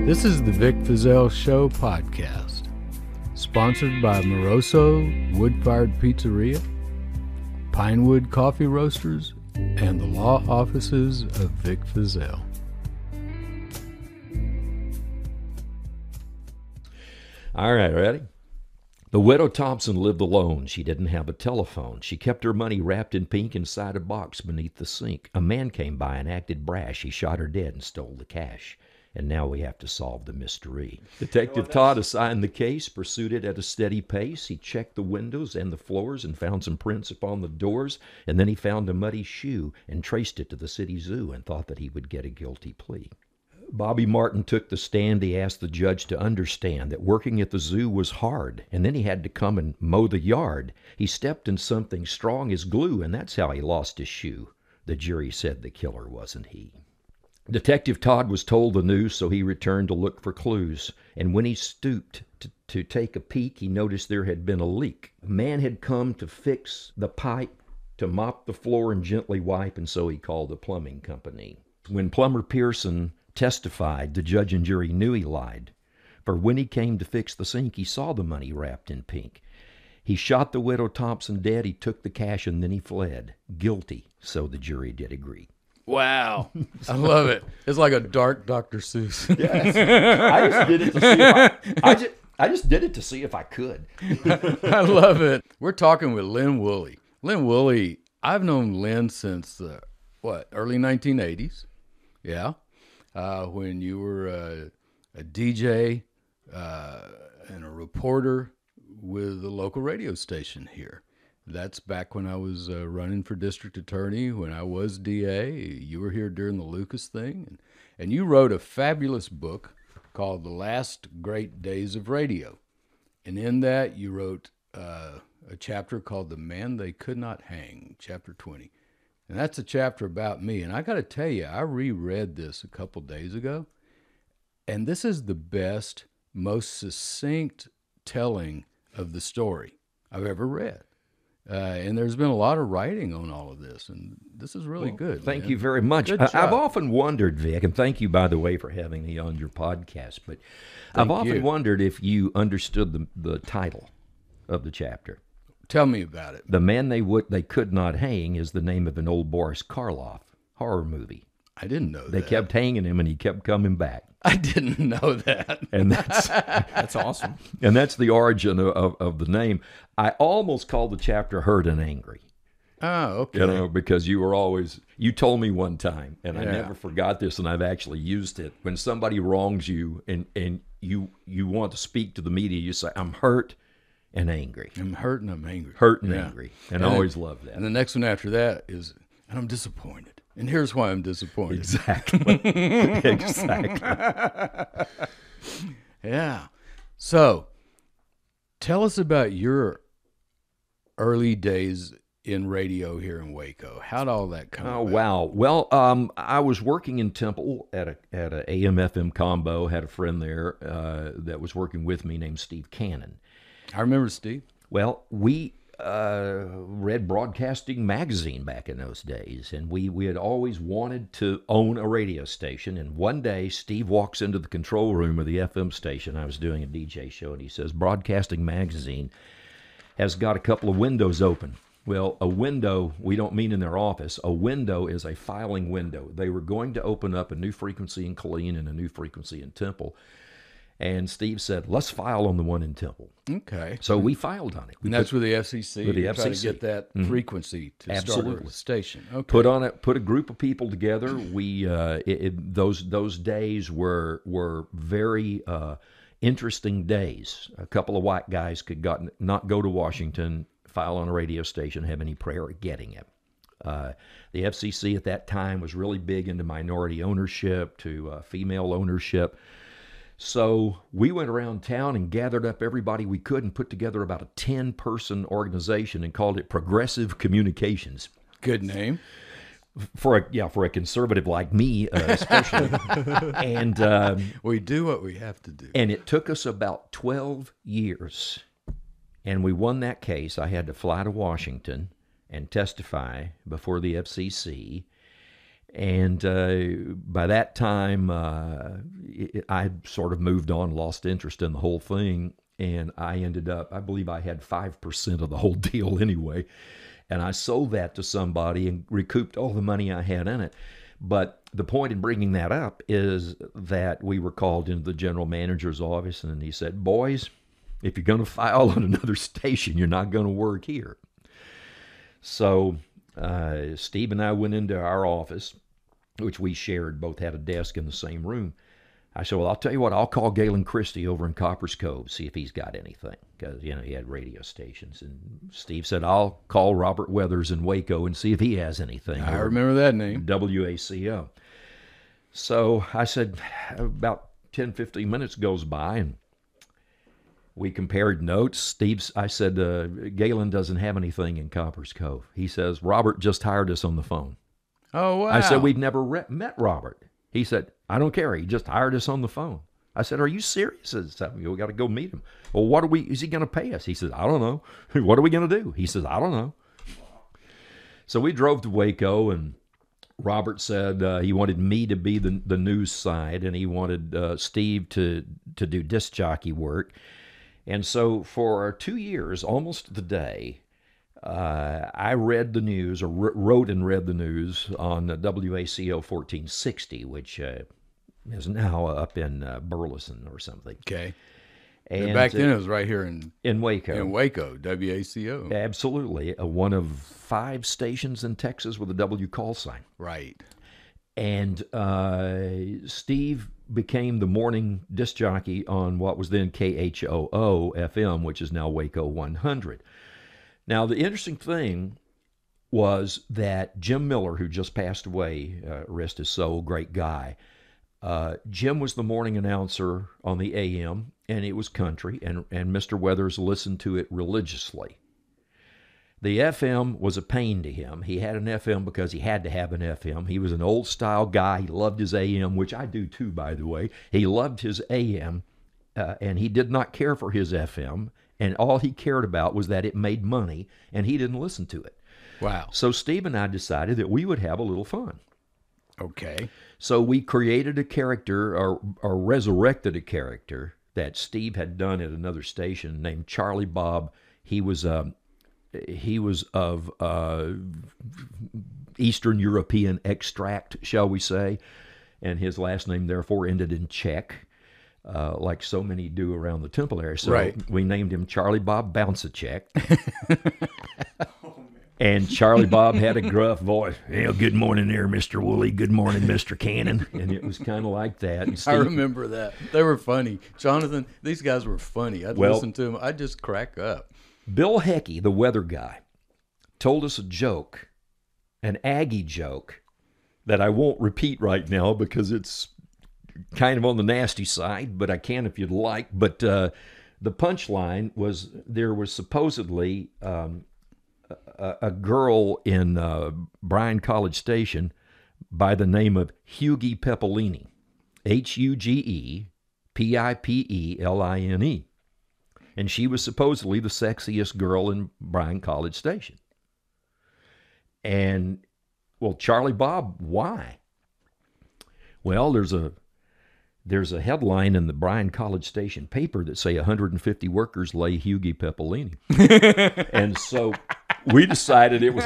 This is the Vic Feazell Show podcast, sponsored by Moroso Wood-Fired Pizzeria, Pinewood Coffee Roasters, and the law offices of Vic Feazell. All right, ready? The widow Thompson lived alone. She didn't have a telephone. She kept her money wrapped in pink inside a box beneath the sink. A man came by and acted brash. He shot her dead and stole the cash. And now we have to solve the mystery. Detective Todd assigned the case, pursued it at a steady pace. He checked the windows and the floors and found some prints upon the doors. And then he found a muddy shoe and traced it to the city zoo and thought that he would get a guilty plea. Bobby Martin took the stand. He asked the judge to understand that working at the zoo was hard, and then he had to come and mow the yard. He stepped in something strong as glue, and that's how he lost his shoe. The jury said the killer wasn't he. Detective Todd was told the news, so he returned to look for clues. And when he stooped to take a peek, he noticed there had been a leak. A man had come to fix the pipe, to mop the floor and gently wipe, and so he called the plumbing company. When Plumber Pearson testified, the judge and jury knew he lied. For when he came to fix the sink, he saw the money wrapped in pink. He shot the widow Thompson dead, he took the cash, and then he fled. Guilty, so the jury did agree. Wow. I love it. It's like a dark Dr. Seuss. Yes. I just did it to see if I just did it to see if I could. I love it. We're talking with Lynn Woolley. Lynn Woolley, I've known Lynn since the, early 1980s. Yeah. When you were a DJ and a reporter with a local radio station here. That's back when I was running for district attorney, when I was DA. You were here during the Lucas thing. And you wrote a fabulous book called The Last Great Days of Radio. And in that, you wrote a chapter called The Man They Could Not Hang, chapter 20. And that's a chapter about me. And I got to tell you, I reread this a couple days ago. And this is the best, most succinct telling of the story I've ever read. And there's been a lot of writing on all of this, and this is really good. Thank you very much. I've often wondered, Vic, and thank you, by the way, for having me on your podcast, but I've often wondered if you understood the title of the chapter. Tell me about it. The Man They Could Not Hang is the name of an old Boris Karloff horror movie. I didn't know that. They kept hanging him, and he kept coming back. I didn't know that. And that's that's awesome. And that's the origin of the name. I almost called the chapter Hurt and Angry. Oh, okay. Because you told me one time, and I never forgot this, and I've actually used it. When somebody wrongs you and you want to speak to the media, you say, I'm hurt and angry. I'm hurt and I'm angry. Hurt and angry. And I always loved that. And the next one after that is, and I'm disappointed. And here's why I'm disappointed. Exactly. Exactly. Yeah. So, tell us about your early days in radio here in Waco. How'd all that come about? Wow. Well, I was working in Temple at a AM/FM combo. Had a friend there that was working with me named Steve Cannon. I remember Steve. Well, we read Broadcasting Magazine back in those days, and we had always wanted to own a radio station. And one day, Steve walks into the control room of the FM station. I was doing a DJ show, and he says, Broadcasting Magazine has got a couple of windows open. Well, a window, we don't mean in their office. A window is a filing window. They were going to open up a new frequency in Killeen and a new frequency in Temple. And Steve said, let's file on the one in Temple. Okay. So we filed on it. And that's with the FCC? With the FCC. Try to get that frequency to start a station. Okay. Put a group of people together. We those days were very interesting days. A couple of white guys could not go to Washington, file on a radio station, have any prayer at getting it. The FCC at that time was really big into minority ownership, to female ownership. So we went around town and gathered up everybody we could and put together about a 10-person organization and called it Progressive Communications. Good name. For a conservative like me, especially. And we do what we have to do. And it took us about 12 years. And we won that case. I had to fly to Washington and testify before the FCC. And by that time, I sort of moved on, lost interest in the whole thing, and I ended up, I believe I had 5% of the whole deal anyway, and I sold that to somebody and recouped all the money I had in it. But the point in bringing that up is that we were called into the general manager's office, and he said, boys, if you're going to file on another station, you're not going to work here. So Steve and I went into our office, which we shared, both had a desk in the same room. I said, well, I'll tell you what, I'll call Galen Christie over in Copper's Cove, see if he's got anything, because, he had radio stations. And Steve said, I'll call Robert Weathers in Waco and see if he has anything. I remember that name. WACO. So I said, about 10, 15 minutes goes by, and we compared notes. I said, Galen doesn't have anything in Copper's Cove. He says, Robert just hired us on the phone. Oh, wow. I said, we've never met Robert. He said, I don't care. He just hired us on the phone. I said, are you serious? He said, we got to go meet him. Well, is he going to pay us? He says, I don't know. What are we going to do? He says, I don't know. So we drove to Waco, and Robert said he wanted me to be the news side, and he wanted Steve to do disc jockey work. And so for 2 years, almost to the day, I read the news, or wrote and read the news on WACO 1460, which is now up in Burleson or something. Okay. And back then it was right here in Waco. In Waco, WACO. Absolutely. One of 5 stations in Texas with a W call sign. Right. And Steve became the morning disc jockey on what was then KHOO FM, which is now Waco 100. Now, the interesting thing was that Jim Miller, who just passed away, rest his soul, great guy, Jim was the morning announcer on the AM, and it was country, and Mr. Weathers listened to it religiously. The FM was a pain to him. He had an FM because he had to have an FM. He was an old-style guy. He loved his AM, which I do too, by the way. He loved his AM, and he did not care for his FM. And all he cared about was that it made money, and he didn't listen to it. Wow. So Steve and I decided that we would have a little fun. Okay. So we created a character, or resurrected a character that Steve had done at another station named Charlie Bob. He was of Eastern European extract, shall we say, and his last name therefore ended in Czech. Like so many do around the Temple area. So right. We named him Charlie Bob Bounce-A-Check. And Charlie Bob had a gruff voice. Good morning there, Mr. Woolley. Good morning, Mr. Cannon. And it was kind of like that. And Steve, I remember that. They were funny. Jonathan, these guys were funny. I'd listen to them. I'd just crack up. Bill Hecky, the weather guy, told us a joke, an Aggie joke, that I won't repeat right now because it's kind of on the nasty side, but I can if you'd like. But the punchline was there was supposedly a girl in Bryan College Station by the name of Hughie Peppolini, HUGEPIPELINE. And she was supposedly the sexiest girl in Bryan College Station. And, well, Charlie Bob, why? Well, there's a headline in the Bryan College Station paper that say 150 workers lay Hughie Peppolini. And so we decided it was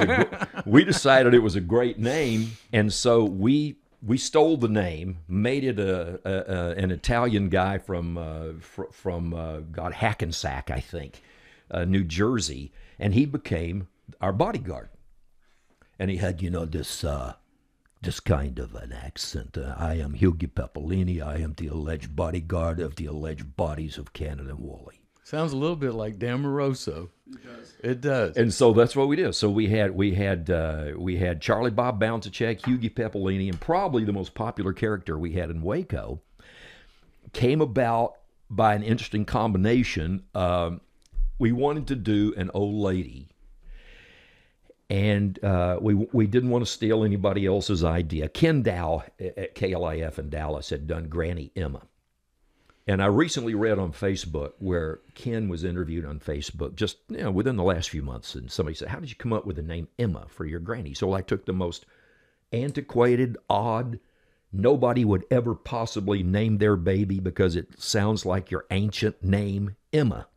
a great name, and so we stole the name, made it an Italian guy from Hackensack, I think, New Jersey, and he became our bodyguard. And he had, this kind of an accent. I am Hughie Peppolini. I am the alleged bodyguard of the alleged bodies of Cannon and Woolley. Sounds a little bit like Dan Moroso. It does. It does. And so that's what we did. So we had Charlie Bob Bounce-A-Check, Hughie Peppolini, and probably the most popular character we had in Waco came about by an interesting combination. We wanted to do an old lady. And we didn't want to steal anybody else's idea. Ken Dow at KLIF in Dallas had done Granny Emma. And I recently read on Facebook where Ken was interviewed on Facebook just within the last few months. And somebody said, how did you come up with the name Emma for your granny? So I took the most antiquated, odd nobody would ever possibly name their baby because it sounds like your ancient name, Emma.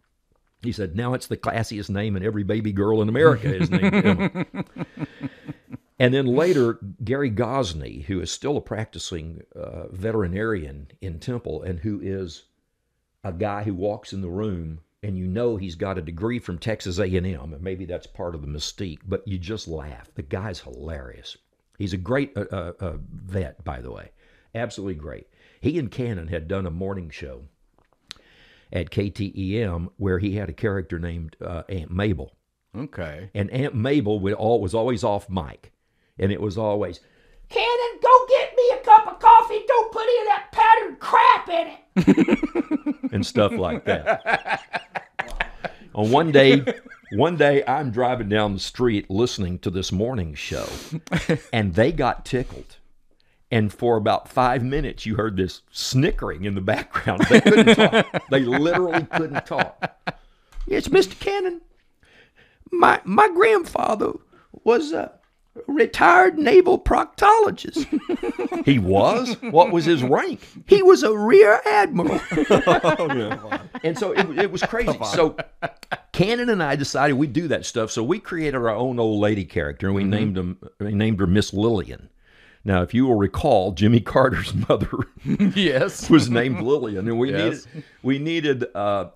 He said, now it's the classiest name, and every baby girl in America is named Emma. And then later, Gary Gosney, who is still a practicing veterinarian in Temple, and who is a guy who walks in the room, and you know he's got a degree from Texas A&M, and maybe that's part of the mystique, but you just laugh. The guy's hilarious. He's a great vet, by the way. Absolutely great. He and Cannon had done a morning show at KTEM where he had a character named Aunt Mabel. Okay. And Aunt Mabel was always off mic. And it was always, Cannon, go get me a cup of coffee. Don't put any of that powdered crap in it. And stuff like that. On one day I'm driving down the street listening to this morning show, and they got tickled. And for about 5 minutes, you heard this snickering in the background. They couldn't talk. They literally couldn't talk. Yes, Mr. Cannon, my grandfather was a retired naval proctologist. He was? What was his rank? He was a rear admiral. And so it was crazy. So Cannon and I decided we'd do that stuff. So we created our own old lady character, and we named her Miss Lillian. Now, if you will recall, Jimmy Carter's mother yes. was named Lillian, and Yes. we needed a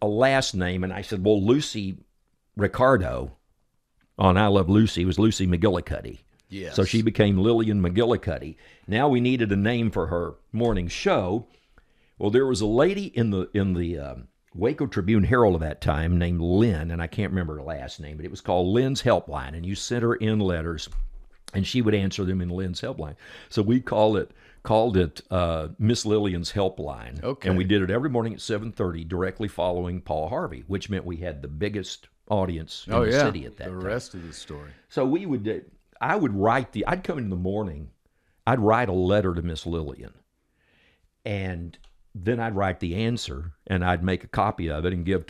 last name, and I said, well, Lucy Ricardo on I Love Lucy was Lucy McGillicuddy. Yes. So she became Lillian McGillicuddy. Now we needed a name for her morning show. Well, there was a lady in the Waco Tribune Herald of that time named Lynn, and I can't remember her last name, but it was called Lynn's Helpline, and you sent her in letters, and she would answer them in Lynn's Helpline. So we called it Miss Lillian's Helpline. Okay. And we did it every morning at 7:30, directly following Paul Harvey, which meant we had the biggest audience in the city at that time. The rest of the story. So I'd come in the morning, I'd write a letter to Miss Lillian, and then I'd write the answer, and I'd make a copy of it and give it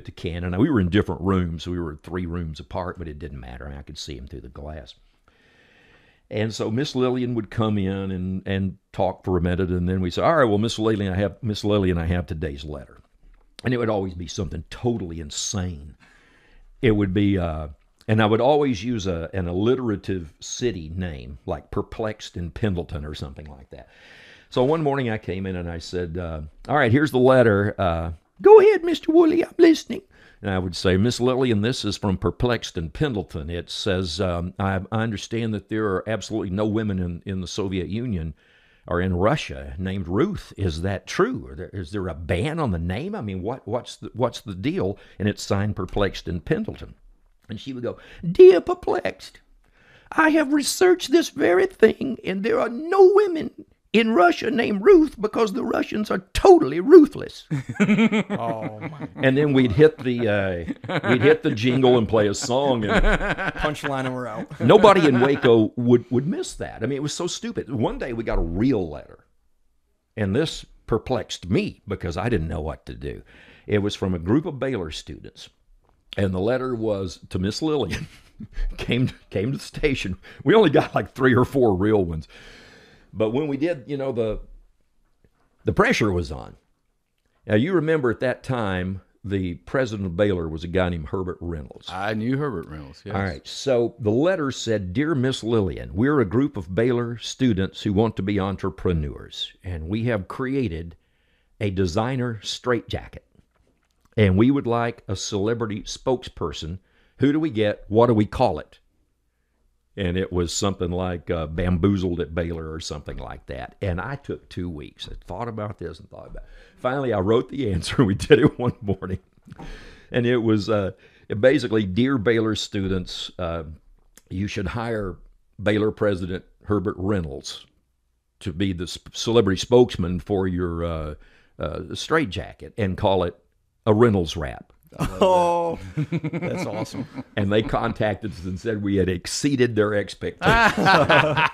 to Cannon. Now, we were in different rooms. We were 3 rooms apart, but it didn't matter. I could see him through the glass. And so Miss Lillian would come in and talk for a minute, and then we'd say, all right, well, Miss Lillian, I have today's letter. And it would always be something totally insane. It would be, and I would always use an alliterative city name, like Perplexed in Pendleton or something like that. So one morning I came in and I said, all right, here's the letter. Go ahead, Mr. Woolley, I'm listening. And I would say, Miss Lillian, this is from Perplexed in Pendleton. It says, I understand that there are absolutely no women in the Soviet Union or in Russia named Ruth. Is that true? Is there a ban on the name? I mean, what's the deal? And it's signed Perplexed in Pendleton. And she would go, Dear Perplexed, I have researched this very thing, and there are no women in Russia named Ruth because the Russians are totally ruthless. Oh my! And then we'd hit the jingle and play a song, and Punchline and we're out. nobody in Waco would miss that. I mean, it was so stupid. One day we got a real letter, and this perplexed me because I didn't know what to do. It was from a group of Baylor students, and the letter was to Miss Lillian. came to the station. We only got like 3 or 4 real ones. But when we did, the pressure was on. Now, you remember at that time, the president of Baylor was a guy named Herbert Reynolds. I knew Herbert Reynolds, yes. All right, so the letter said, Dear Miss Lillian, we're a group of Baylor students who want to be entrepreneurs, and we have created a designer straitjacket, and we would like a celebrity spokesperson. Who do we get? What do we call it? And it was something like Bamboozled at Baylor or something like that. And I took 2 weeks. I thought about this and thought about it. Finally, I wrote the answer. We did it one morning. And it was basically, Dear Baylor students, you should hire Baylor President Herbert Reynolds to be the celebrity spokesman for your straitjacket and call it a Reynolds wrap. Oh, that's awesome. And they contacted us and said we had exceeded their expectations.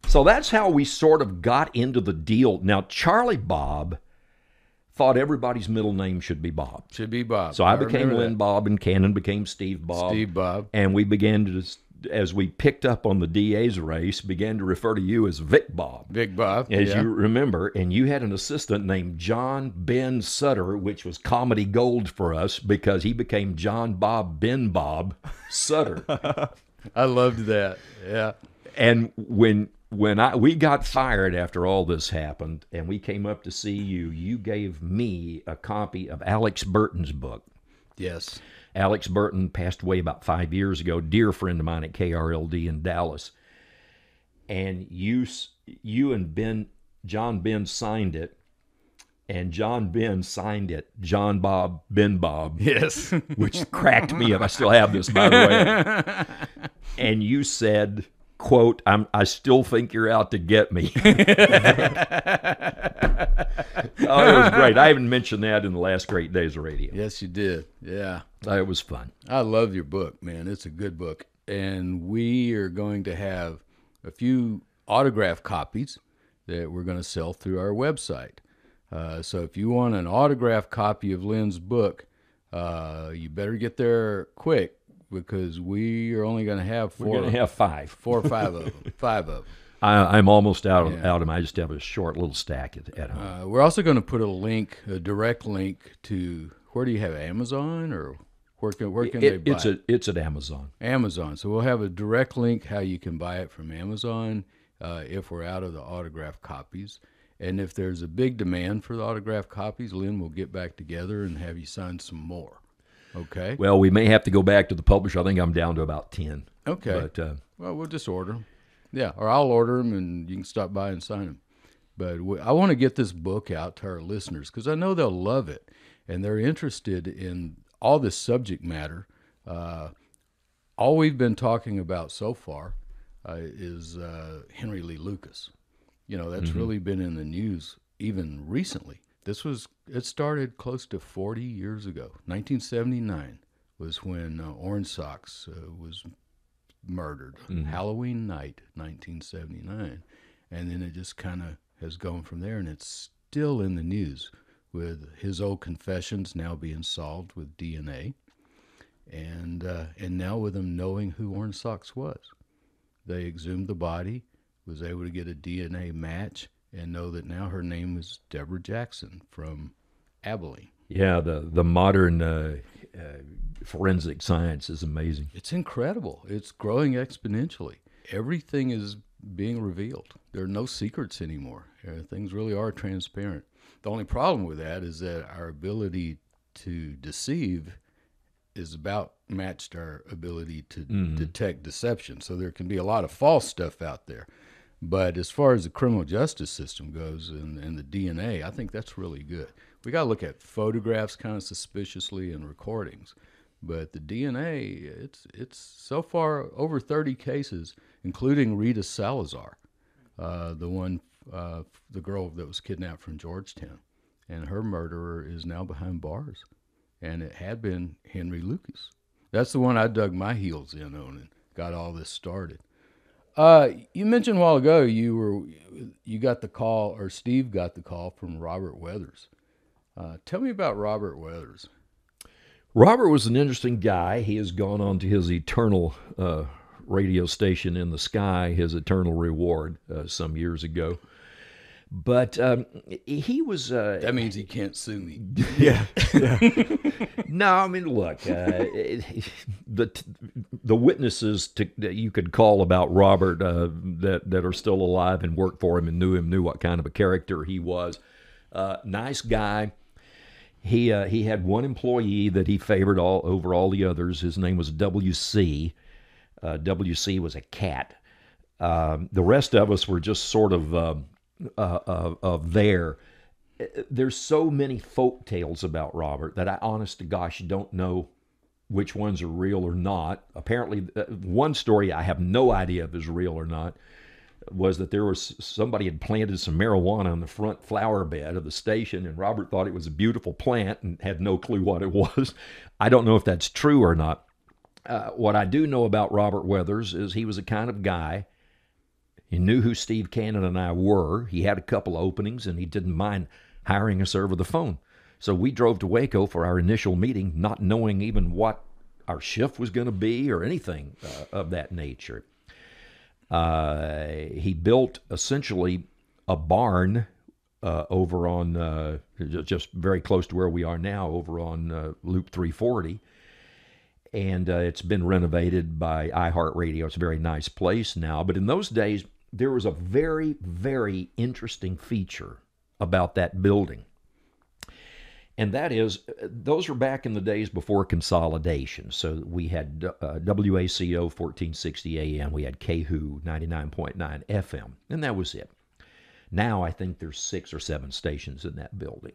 So that's how we sort of got into the deal. Now, Charlie Bob thought everybody's middle name should be Bob. Should be Bob. So I became remember Lynn that. Bob, and Cannon became Steve Bob. Steve Bob. And we began to as we picked up on the DA's race, began to refer to you as Vic Bob. Vic Bob. As yeah. you remember, and you had an assistant named John Ben Sutter, which was comedy gold for us because he became John Bob Ben Bob Sutter. I loved that. Yeah. And when we got fired after all this happened, and we came up to see you, you gave me a copy of Alex Burton's book. Yes. Alex Burton passed away about 5 years ago, dear friend of mine at KRLD in Dallas. And you and John Ben signed it, and John Ben signed it, John Bob Ben Bob. Yes. Which cracked me up. I still have this, by the way. And you said, quote, I still think you're out to get me. Oh, it was great. I haven't mentioned that in the last Great Days of Radio. Yes, you did. Yeah. It was fun. I love your book, man. It's a good book. And we are going to have a few autograph copies that we're going to sell through our website. So if you want an autograph copy of Lynn's book, you better get there quick because we are only going to have We're going to have 5. 4 or 5 of them. 5 of them. I'm almost out of them. I just have a short little stack at home. We're also going to put a direct link to, where do you have Amazon, or where can they buy it? It's at Amazon. Amazon. So we'll have a direct link how you can buy it from Amazon if we're out of the autograph copies. And if there's a big demand for the autograph copies, Lynn will get back together and have you sign some more. Okay? Well, we may have to go back to the publisher. I think I'm down to about 10. Okay. But, well, we'll just order them. Yeah, or I'll order them and you can stop by and sign them. But I want to get this book out to our listeners because I know they'll love it and they're interested in all this subject matter. All we've been talking about so far is Henry Lee Lucas. You know, that's really been in the news even recently. It started close to 40 years ago. 1979 was when Orange Sox was murdered. Halloween night, 1979. And then it just kind of has gone from there, and it's still in the news with his old confessions now being solved with DNA, and now with them knowing who Orange Sox was. They exhumed the body, was able to get a DNA match, and know that now her name was Deborah Jackson from Abilene. Yeah, the modern forensic science is amazing. It's incredible. It's growing exponentially. Everything is being revealed. There are no secrets anymore. Things really are transparent. The only problem with that is that our ability to deceive is about matched our ability to detect deception. So there can be a lot of false stuff out there. But as far as the criminal justice system goes and the DNA, I think that's really good. We got to look at photographs kind of suspiciously and recordings. But the DNA, it's so far over 30 cases, including Rita Salazar, the girl that was kidnapped from Georgetown. And her murderer is now behind bars. And it had been Henry Lucas. That's the one I dug my heels in on and got all this started. You mentioned a while ago you got the call, or Steve got the call from Robert Weathers. Tell me about Robert Weathers. Robert was an interesting guy. He has gone on to his eternal radio station in the sky, his eternal reward, some years ago. But he was... that means he can't sue me. Yeah. No, I mean, look, the witnesses that you could call about Robert that are still alive and worked for him and knew what kind of a character he was. Nice guy. He had one employee that he favored over all the others. His name was W.C. W.C. was a cat. The rest of us were just sort of there. There's so many folk tales about Robert that I, honest to gosh, don't know which ones are real or not. Apparently, one story I have no idea if is real or not was that there was somebody had planted some marijuana on the front flower bed of the station, and Robert thought it was a beautiful plant and had no clue what it was. I don't know if that's true or not. What I do know about Robert Weathers is he was a kind of guy. He knew who Steve Cannon and I were. He had a couple openings, and he didn't mind hiring us over the phone. So we drove to Waco for our initial meeting, not knowing even what our shift was going to be or anything of that nature. He built essentially a barn over on just very close to where we are now, over on Loop 340. And it's been renovated by iHeartRadio. It's a very nice place now. But in those days, there was a very, very interesting feature about that building. And that is, those were back in the days before consolidation. So we had WACO 1460 AM, we had KHU 99.9 FM, and that was it. Now I think there's 6 or 7 stations in that building.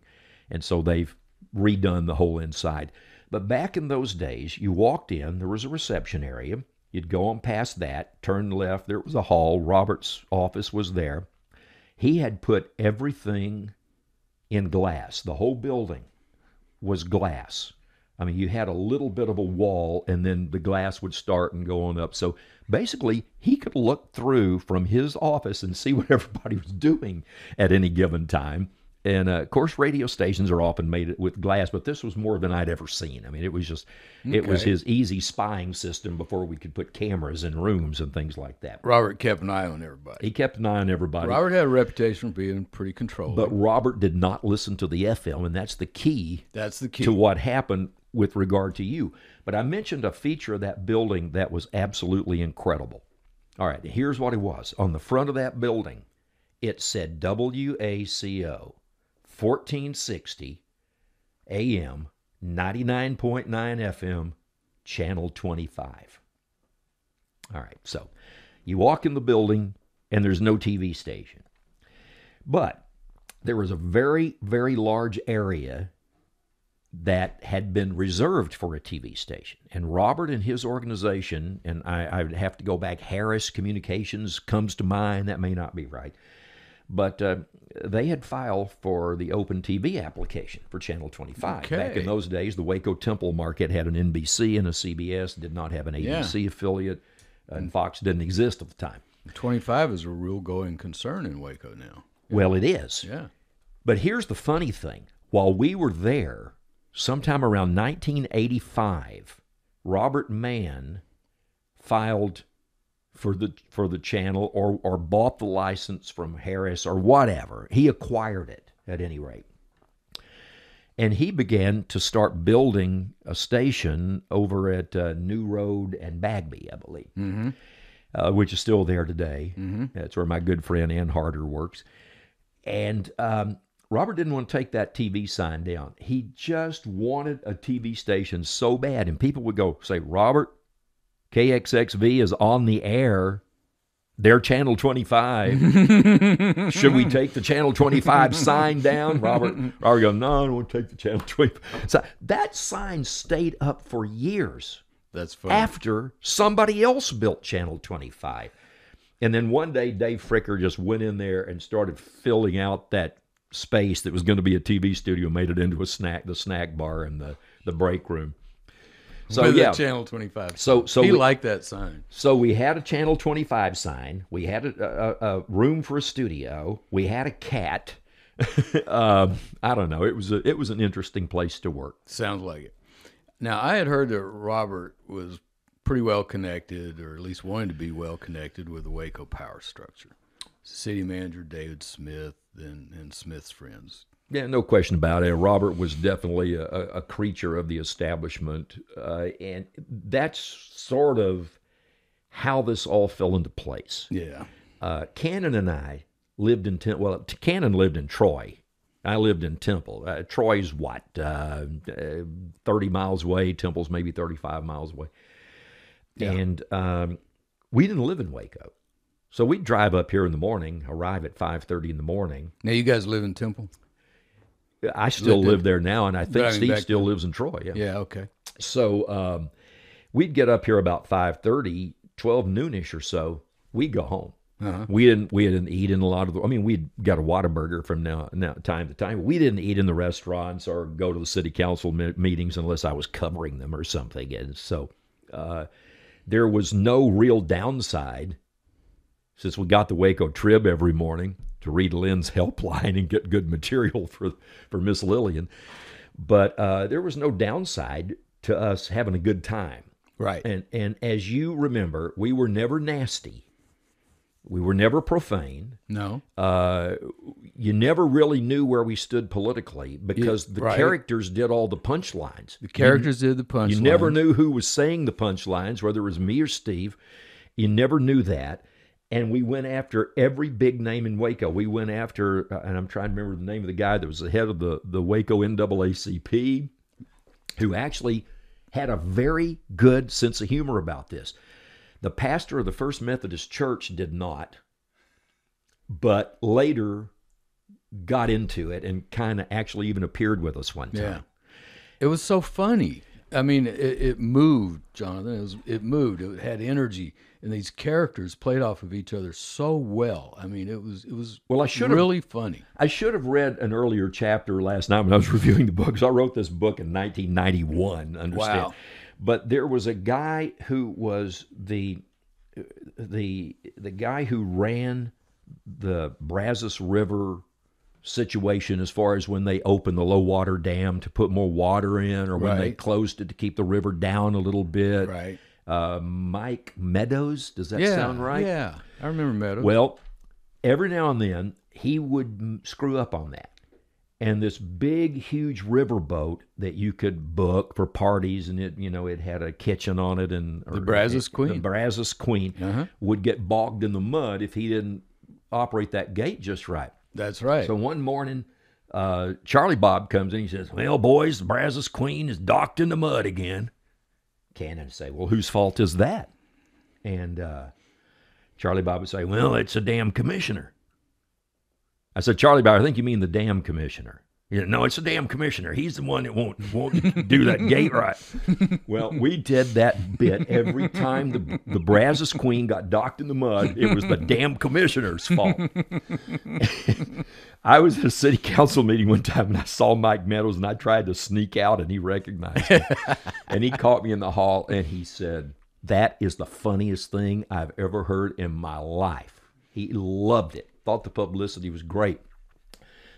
And so they've redone the whole inside. But back in those days, you walked in, there was a reception area. You'd go on past that, turn left, there was a hall. Robert's office was there. He had put everything in glass. The whole building was glass. I mean, you had a little bit of a wall, and then the glass would start and go on up. So basically, he could look through from his office and see what everybody was doing at any given time. And, of course, radio stations are often made with glass, but this was more than I'd ever seen. I mean, it was just, It was his easy spying system before we could put cameras in rooms and things like that. Robert kept an eye on everybody. He kept an eye on everybody. Robert had a reputation for being pretty controlling. But Robert did not listen to the FM, and that's the key. That's the key to what happened with regard to you. But I mentioned a feature of that building that was absolutely incredible. All right, here's what it was. On the front of that building, it said WACO 1460 AM, 99.9 FM, Channel 25. All right, so you walk in the building, and there's no TV station. But there was a very, very large area that had been reserved for a TV station. And Robert and his organization, and I would have to go back, Harris Communications comes to mind, that may not be right, but they had filed for the Open TV application for Channel 25. Okay. Back in those days, the Waco Temple market had an NBC and a CBS, did not have an ABC affiliate, and Fox didn't exist at the time. 25 is a real going concern in Waco now. Well, it is. Yeah. But here's the funny thing. While we were there, sometime around 1985, Robert Mann filed for the channel or bought the license from Harris or whatever. He acquired it at any rate. And he began to start building a station over at New Road and Bagby, I believe, which is still there today. That's where my good friend Ann Harder works. And Robert didn't want to take that TV sign down. He just wanted a TV station so bad. And people would go say, Robert, KXXV is on the air. They're Channel 25. Should we take the Channel 25 sign down? Robert would go, no, I don't want to take the Channel 25. So that sign stayed up for years. That's funny. After somebody else built Channel 25. And then one day, Dave Fricker just went in there and started filling out that space that was going to be a TV studio, made it into the snack bar and the break room. So with yeah, Channel 25. So he liked that sign. So we had a Channel 25 sign. We had a room for a studio. We had a cat. I don't know. It was an interesting place to work. Sounds like it. Now I had heard that Robert was pretty well connected, or at least wanted to be well connected with the Waco power structure. City manager David Smith and Smith's friends. Yeah, no question about it. Robert was definitely a creature of the establishment, and that's sort of how this all fell into place. Yeah. Cannon and I lived in Cannon lived in Troy. I lived in Temple. Troy's 30 miles away. Temple's maybe 35 miles away. Yeah. And we didn't live in Waco. So we'd drive up here in the morning, arrive at 5:30 in the morning. Now you guys live in Temple? I still live there now, and I think Steve still lives in Troy. Yeah. Yeah, okay. So we'd get up here about 5:30, 12 noonish or so. We'd go home. Uh-huh. We didn't eat in a lot of the. I mean, we'd got a Whataburger from now time to time. We didn't eat in the restaurants or go to the city council meetings unless I was covering them or something. And so there was no real downside, since we got the Waco Trib every morning to read Lynn's helpline and get good material for Miss Lillian. But there was no downside to us having a good time. Right. And as you remember, we were never nasty. We were never profane. No. You never really knew where we stood politically because the right. characters did all the punchlines. The characters did the punchlines. You never knew who was saying the punchlines, whether it was me or Steve. You never knew that. And we went after every big name in Waco. We went after, and I'm trying to remember the name of the guy that was the head of the Waco NAACP, who actually had a very good sense of humor about this. The pastor of the First Methodist Church did not, but later got into it and kind of actually even appeared with us one time. Yeah. It was so funny. I mean, it moved, Jonathan. It moved. It had energy, and these characters played off of each other so well. I mean, it was well, really funny. I should have read an earlier chapter last night when I was reviewing the book. So I wrote this book in 1991. Understand? Wow. But there was a guy who was the guy who ran the Brazos River situation as far as when they opened the low water dam to put more water in, or when they Right. closed it to keep the river down a little bit. Right. Mike Meadows, does that sound right? Yeah. I remember Meadows. Well, every now and then he would screw up on that. And this big, huge riverboat that you could book for parties, and it had a kitchen on it, and The Brazos Queen. The Brazos Queen Uh-huh. would get bogged in the mud if he didn't operate that gate just right. That's right. So one morning, Charlie Bob comes in. He says, "Well, boys, the Brazos Queen is docked in the mud again." Cannon would say, "Well, whose fault is that?" And Charlie Bob would say, "Well, it's a damn commissioner." I said, "Charlie Bob, I think you mean the damn commissioner." He said, "No, it's the damn commissioner. He's the one that won't do that gate right." Well, we did that bit every time the Brazos Queen got docked in the mud. It was the damn commissioner's fault. I was at a city council meeting one time, and I saw Mike Meadows, and I tried to sneak out, and he recognized me. And he caught me in the hall, and he said, "That is the funniest thing I've ever heard in my life." He loved it. Thought the publicity was great.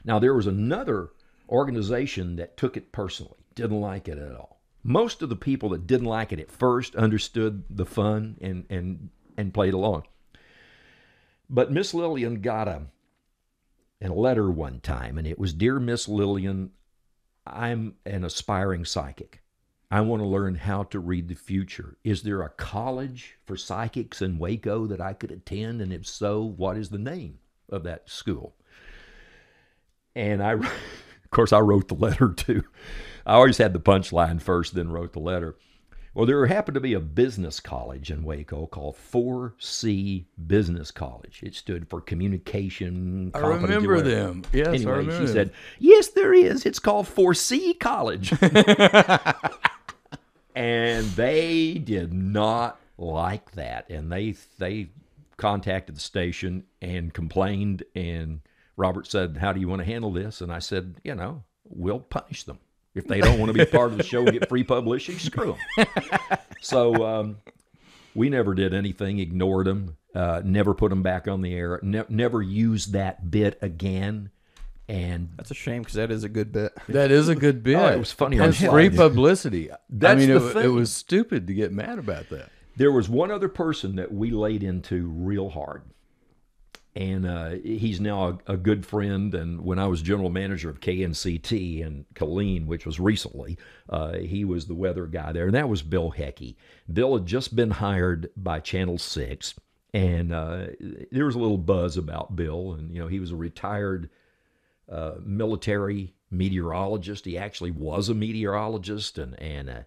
Now, there was another organization that took it personally, didn't like it at all. Most of the people that didn't like it at first understood the fun and played along. But Miss Lillian got a letter one time, and it was, "Dear Miss Lillian, I'm an aspiring psychic. I want to learn how to read the future. Is there a college for psychics in Waco that I could attend? And if so, what is the name of that school?" And of course, I wrote the letter too. I always had the punchline first, then wrote the letter. Well, there happened to be a business college in Waco called 4C Business College. It stood for communication. I remember them. Yes, anyway, I remember she them. said, "Yes, there is. It's called 4C College." And they did not like that. And they contacted the station and complained. And Robert said, "How do you want to handle this?" And I said, "We'll punish them. If they don't want to be part of the show and get free publicity, screw them." So we never did anything, ignored them, never put them back on the air, never used that bit again. And That's a shame because that is a good bit. That is a good bit. Oh, it was funny on And free slides. publicity. That's I mean, the it thing. was stupid to get mad about that. there was one other person that we laid into real hard. And he's now a good friend. And when I was general manager of KNCT in Killeen, which was recently, he was the weather guy there. And that was Bill Heckey. Bill had just been hired by Channel 6. And there was a little buzz about Bill. And, he was a retired military meteorologist. He actually was a meteorologist. And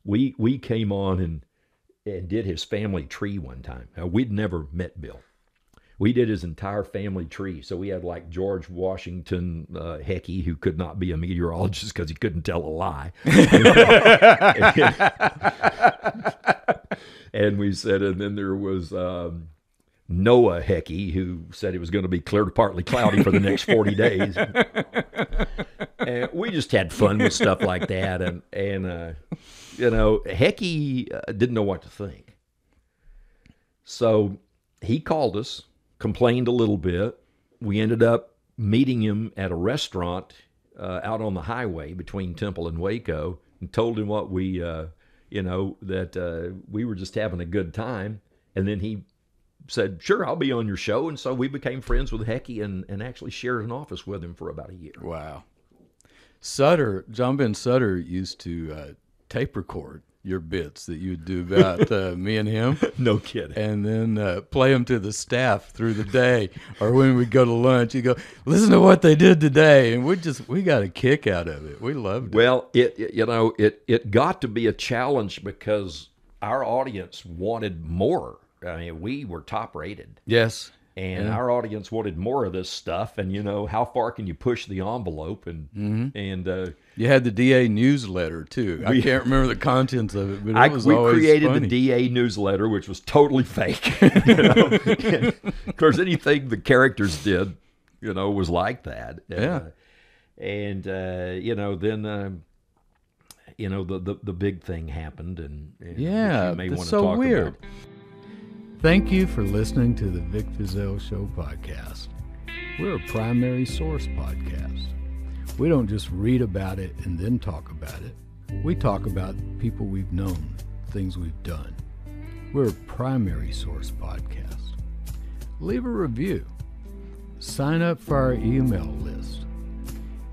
we came on and did his family tree one time. We'd never met Bill. We did his entire family tree. So we had like George Washington Heckey, who could not be a meteorologist because he couldn't tell a lie. And we said, and then there was Noah Heckey, who said it was going to be clear to partly cloudy for the next 40 days. And we just had fun with stuff like that. And Heckey didn't know what to think. So he called us, complained a little bit. We ended up meeting him at a restaurant out on the highway between Temple and Waco. and told him what we, that we were just having a good time. And then he said, sure, I'll be on your show. And so we became friends with Hecky and actually shared an office with him for about a year. Wow. John Ben Sutter used to tape record your bits that you'd do about me and him. No kidding. And then play them to the staff through the day. Or when we'd go to lunch, he'd go, listen to what they did today. And we got a kick out of it. We loved it. Well, it got to be a challenge because our audience wanted more. I mean, we were top rated. Yes. And our audience wanted more of this stuff. And, how far can you push the envelope? And you had the DA newsletter, too. I can't remember the contents of it, but it was we always created funny. the DA newsletter, which was totally fake. And, of course, anything the characters did, was like that. And, then, the big thing happened. And yeah, you may that's want to so talk weird. about. Thank you for listening to the Vic Feazell Show podcast. We're a primary source podcast. We don't just read about it and then talk about it. We talk about people we've known, things we've done. We're a primary source podcast. Leave a review. Sign up for our email list.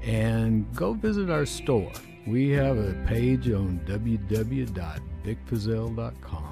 And go visit our store. We have a page on www.vicfeazell.com.